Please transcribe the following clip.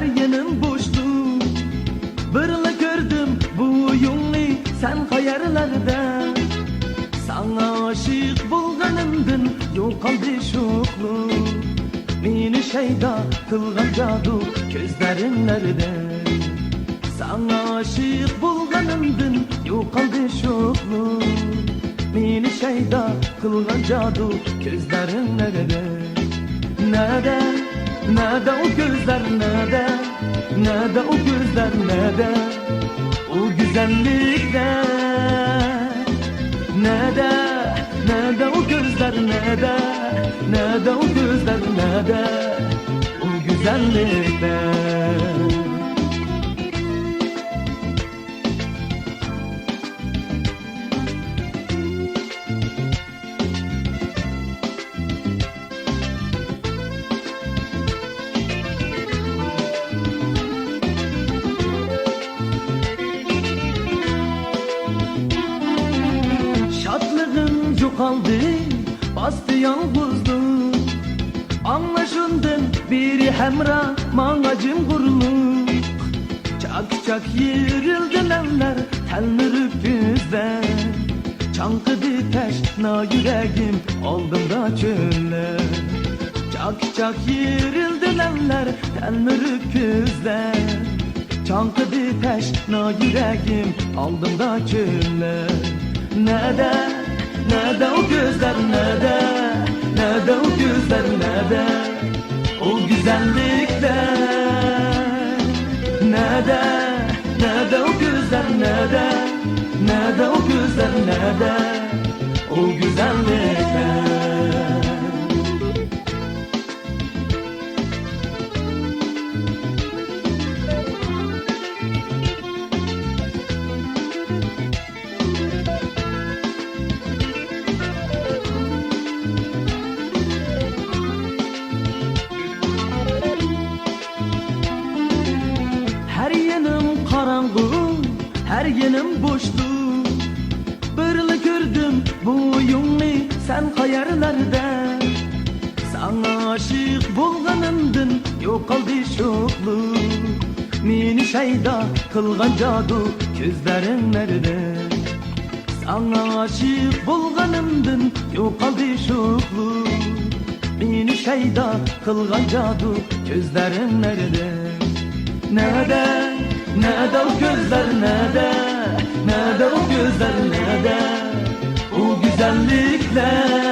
her yanım boştu. Birle gördüm bu yolunu sen hayallarda. Sana aşık bulganımdın yok kaldı şoklu. Meni şeyda kılgan cadu gözlerin nerede? Sana aşık bulganımdın yok kaldı şoklu. Meni şeyda kılgan cadu gözlerin nerede? Nerede? Nerede o gözler nerede? Nerede o gözler nerede? O güzellikler nerede? Nerede o gözler nerede? Nerede o gözler nerede? O güzellikler. Şadlığım yokaldı, bastı yalnızlık. Anlaşıldın biri hemra, mağacım gurluk. Çak çak yerildi lemler, telnir öpüzler. Çankıdı teşna yüreğim, aldımda çöller. Çak çak yerildi lemler, telnir öpüzler. Çankıdı teşna yüreğim, aldımda çöller. Nerede, nerede o gözler nerede? Nerede o gözler nerede? O güzellikler nerede? Nerede o gözler nerede? Nerede o gözler nerede? O güzellikler. Her yanım karanlık, her yanım boştu. Birle gördüm bu yolunu sen hayallarda. Sana aşık bulganımdın yok kaldı şokluk. Meni şeyda kılgan cadu gözlerin nerede? Sana aşık bulganımdın yok kaldı şokluk. Meni şeyda kılgan cadu gözlerin nerede? Nerede? Nerede o gözler nerede? Nerede o gözler nerede? O güzellikler